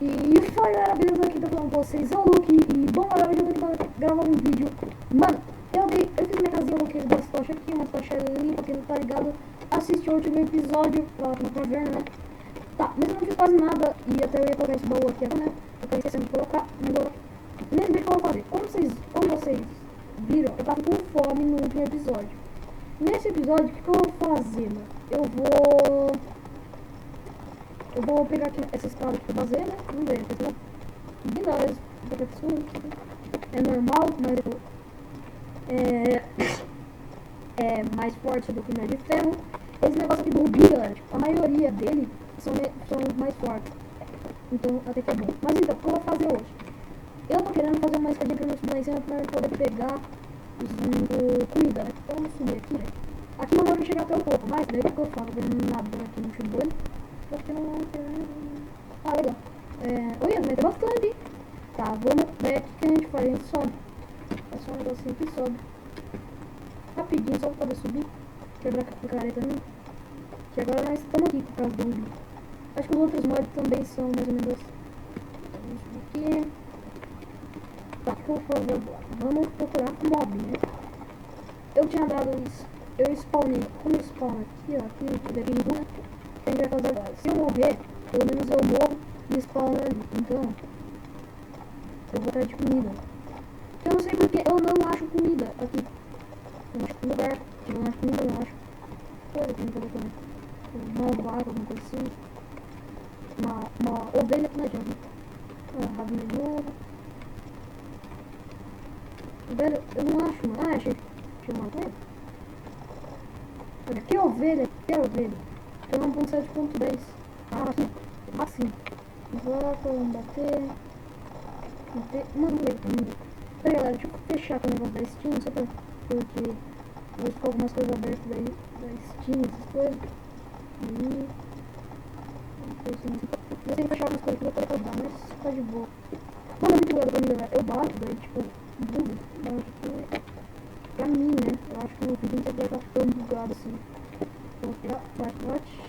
E fala galera, beleza? Aqui tá falando com vocês, é o Luke. E bom galera, hoje eu tô aqui pra gravar um vídeo. Mano, eu fiz minha casinha, eu coloquei duas tochas aqui, uma tocha limpa, quem não tá ligado, assistiu o último episódio pra ver, né? Tá, mas eu não fiz quase nada e até eu ia colocar esse baú aqui agora, né? Eu acabei esquecendo de colocar, agora nesse vídeo que eu vou fazer. Como vocês viram, eu tava com fome no último episódio. Nesse episódio, o que eu vou fazer, mano? Eu vou pegar aqui essa escada aqui pra fazer, né? Vamos ver, pessoal. Beleza, é normal, mas é mais forte do que o de ferro. Esse negócio aqui do rubi, galera, tipo, a maioria dele são mais fortes. Então, até que é bom. Mas então, o que eu vou fazer hoje? Eu tô querendo fazer uma escadinha pra eu subir lá em cima pra eu poder pegar comida, né? Então, vamos subir aqui, né? Aqui não vai chegar até um pouco, mas daí o que eu falo? Eu vou nadando aqui no chuveiro. Porque não... Ah, legal. Olha, mas tem bastante, hein? Tá, vamos ver o que a gente faz. A gente sobe. É só um negocinho que sobe. Rapidinho, só pra poder subir. Quebrar a picareta também. Que agora nós estamos aqui por causa do Ruby. Acho que os outros mods também são mais ou menos assim. Vamos subir aqui. Tá, o que eu vou fazer agora? Vamos procurar mob, né? Eu tinha dado isso. Eu spawnei. Como eu spawn aqui, ó. Aqui, daqui em rua. A gente vai fazer agora. Se eu morrer, pelo menos eu morro e spawno ali. Então, eu vou atrás de comida. Eu não sei porque eu não acho comida aqui. Eu não acho lugar. Eu não acho comida, eu não acho coisa que eu não tô comer. Uma vaca, alguma coisa assim. Uma ovelha que não adianta. Rabo de novo. Velho, eu não acho, mano. Ah, achei. Deixa eu matar ele. Olha, que ovelha, que ovelha. Então 1.7.10. Ah, aqui. Assim. Volta, vamos bater. Mano, não. Peraí, galera, deixa eu fechar com o negócio da Steam, só porque vou ficar algumas coisas abertas daí, da Steam, essas coisas. E... eu tenho que fechar algumas coisas que eu vou poder rodar, mas tá de boa. Mano, é muito legal pra mim, galera. Eu bato, daí, tipo, bugo. Pra mim, né? Eu acho que o vídeo não vai estar tão bugado assim. Vou pegar, bate.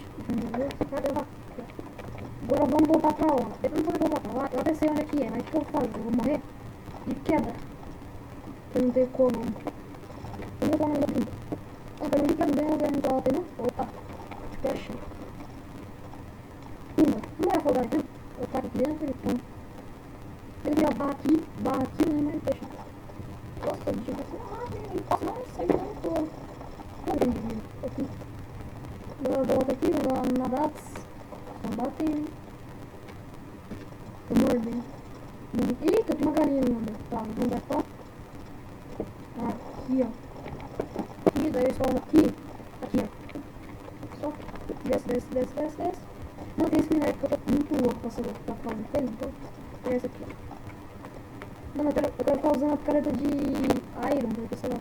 Agora vamos voltar pra lá. Depois de voltar pra lá, eu até sei onde é que é, mas o que eu faço? Eu vou morrer de queda. Eu não tenho como. Eu vou morrer daqui. Ah, pra mim que bem, eu ganho alta, né? Opa, fecha. Não vai afogar aqui. Eu taco aqui dentro, então. Ele me barra aqui, né? Mas fecha. Nossa, de assim. Nossa, sai não tô. Não tem dinheiro. Aqui. Eu volto aqui, vou lá na Dax. Não batem. Tô mordendo. Eita, tem uma galinha ali, mano. Tá, vamos dar só. Aqui, ó. Aqui, daí eu espalho aqui. Aqui, ó. Só. Desce. Não tem esse minério que eu tô muito louco pra saber o que tá falando. Então, é essa aqui, ó. Mano, eu quero ficar usando a picareta de Iron, porque sei lá,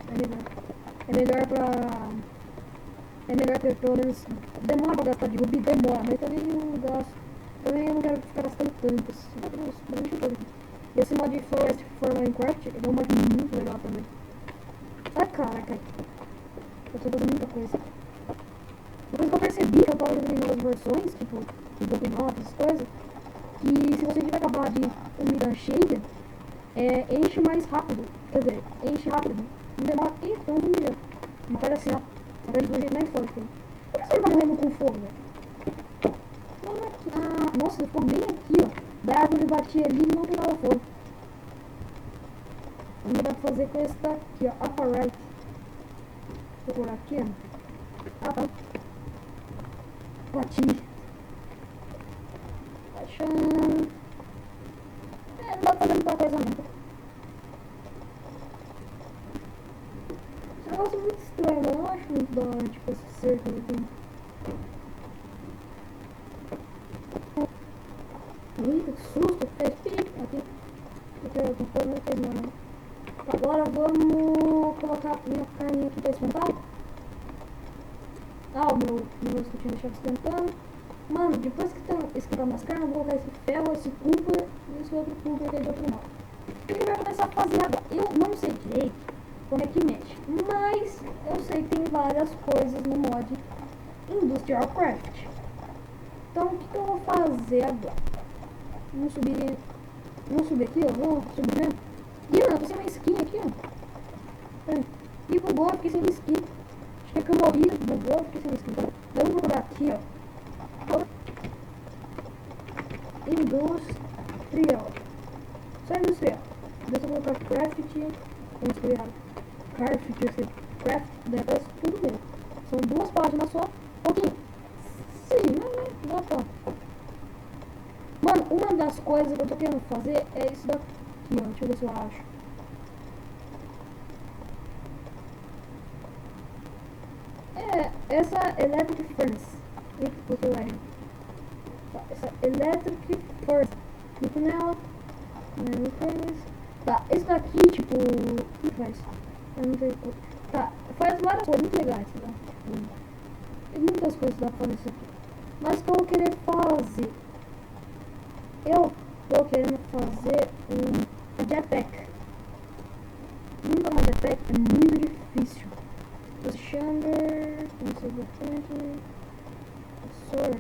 é melhor que pelo menos demora pra gastar de rubi, demora, mas também não gasto. Também eu não quero ficar gastando tanto assim. Esse mod Forest for Minecraft é um mod muito legal também. Ah, caraca, eu tô fazendo muita coisa. Depois que eu percebi que eu tava jogando em novas versões, tipo, o Dominó, essas coisas, que se você tiver acabar de comida cheia, enche mais rápido. Quer dizer, enche rápido. Não demora tanto um dia. Uma coisa assim, ó. Talvez do jeito mais forte. Por que você vai morrendo com fogo, velho? Nossa, ele ficou bem aqui, ó. Da árvore batia ali e não pegava fogo. Não dá pra fazer com esse daqui, ó. Upright. Vou por aqui, ó. Tá. Bati. Baixando. Não dá pra fazer muita coisa não. Esse negócio é muito estranho, eu não acho muito da hora, tipo, esse círculo aqui. Eita, que susto, fez pique aqui. Eu tô falando que não. Agora vamos colocar minha carne aqui pra esquentar. O meu negócio que eu tinha deixado esquentando. Mano, depois que esquentar umas carnes, eu vou colocar esse ferro, esse cooper e esse outro cooper que é de outro modo. O que vai começar a fazer agora? Eu não sei direito como é que mexe, mas eu sei que tem várias coisas no mod Industrial Craft. Então o que eu vou fazer agora? Vamos subir. Vamos subir aqui, ó. Vou subir mesmo. Ih, mano, eu tô sem uma skin aqui, ó. Peraí. Ih, bugou, fiquei sem skin. Acho que eu morri, bugou, fiquei sem skin. Vamos procurar aqui, ó. Industrial. Só industrial. Deixa eu colocar craft. Vamos escrever errado. Craft, daí aparece tudo mesmo. São 2 páginas só. Pouquinho. Sim, mas dá pra. Mano, uma das coisas que eu tô querendo fazer é isso daqui, ó. Deixa eu ver se eu acho. É, essa Electric Furnace. Porque eu errei. Essa Electric Furnace. Clico nela. Tá, esse daqui, tipo. O que faz? Eu não sei. Tá, faz várias coisas muito legais, tá? Tem muitas coisas dá pra fazer isso aqui. Mas o que eu vou querer fazer? Eu tô querendo fazer um jetpack. Nunca mais jetpack é muito difícil. O chamber. Não sei bastante. Sor.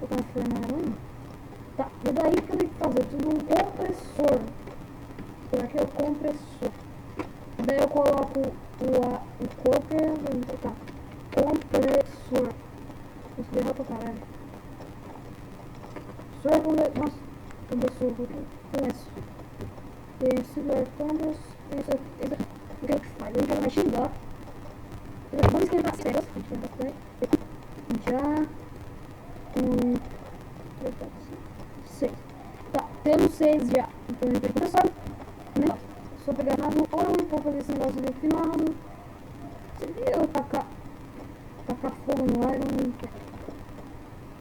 Vou colocar uma forma. Tá, e daí o que eu tenho que fazer? Eu preciso de um compressor. Por aqui é o compressor. Daí eu coloco o cooker. Tá. Compressor. Isso derrota pra caralho. Nossa, compressor. Começo. Silver Compass. Esse aqui. O que faz? Eu quero mais xingar. Vamos esquentar as pedras. Vamos tirar. 6. Tá, temos 6 já. Então a gente vai começar. Só pegar mais no ouro e vou fazer esse negócio refinado. Seria eu tacar fogo no iron.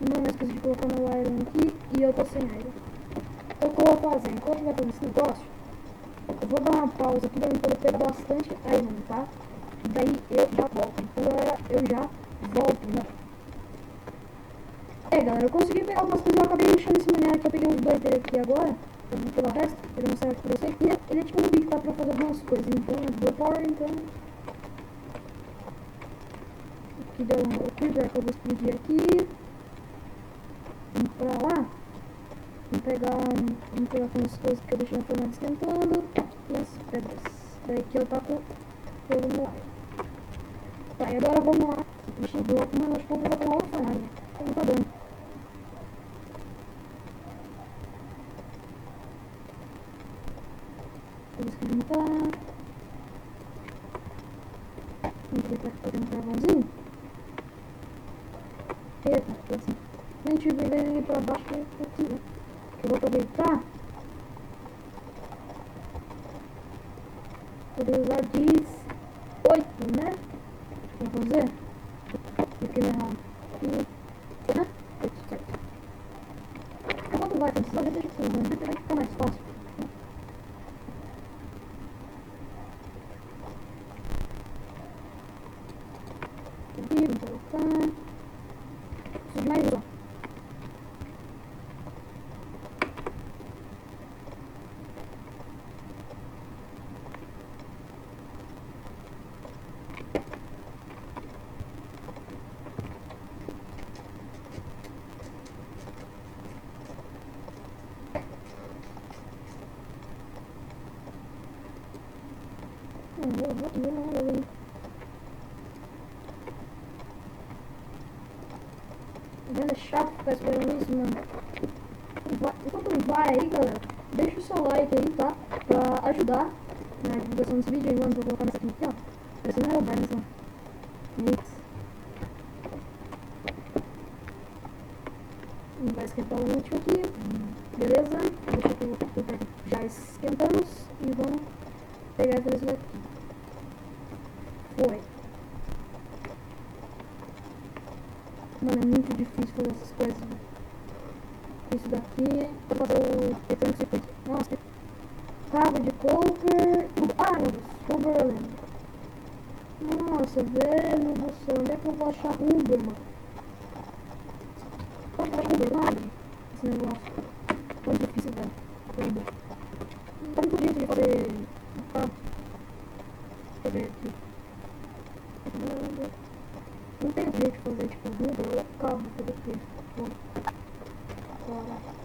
Não me esqueci de colocar no iron aqui e eu tô sem iron. Então o que eu vou fazer? Enquanto vai fazer esse negócio, eu vou dar uma pausa aqui pra eu poder pegar bastante iron, tá? Daí eu já volto. Então galera, eu já volto, né? Galera, eu consegui pegar algumas coisas, eu acabei deixando esse minério que eu peguei uns 2 dele aqui agora. Pela resto, ele não serve pra você. Ele é tipo um bico, tá pra fazer algumas coisas. Então, do power, então. Aqui deu um creeper que eu vou explodir aqui. Vamos pra lá. Vamos pegar algumas coisas que eu deixei na fornalha esquentando. E as pedras. Daí que eu taco fogo no ar. Tá, e agora vamos lá. Deixa eu ver. Mano, acho que eu vou pegar uma outra fornalha. Não tá dando. Vamos esquentar. Vamos ver pra fazer um carvãozinho. Eita, assim. A gente vai vir pra baixo aqui, né? Eu vou aproveitar. Poder usar 18, né? Pra fazer. Porque não é errado. Aqui, né? Certo. Quanto vai precisar? Já deixa assim, né? Vai ficar mais fácil. Aqui, vamos colocar. Preciso de mais um. Vendo chato ficar esperando isso, mano. Enquanto vai aí, galera, deixa o seu like aí, tá? Pra ajudar na divulgação desse vídeo aí, mano. Vou colocar nessa aqui, ó. Parecendo Aerobar, né? Mix. Vai esquentar o último aqui. Beleza? Deixa eu já esquentamos e vamos pegar e fazer isso daqui. Foi. Mano, é muito difícil fazer essas coisas. Isso daqui, vou fazer o retorno circuito. Nossa, cabo de cover. Ah, meu Deus, Uberland. Nossa, velho do céu, onde é que eu vou achar Uber, mano? Como que eu acho Uber? Nada. Esse negócio. Muito difícil, velho. Uber. Tá muito jeito de fazer. Tá. Deixa eu ver aqui. Não tem jeito de fazer tipo Uber ou cabo, fazer o quê? Bom, bora.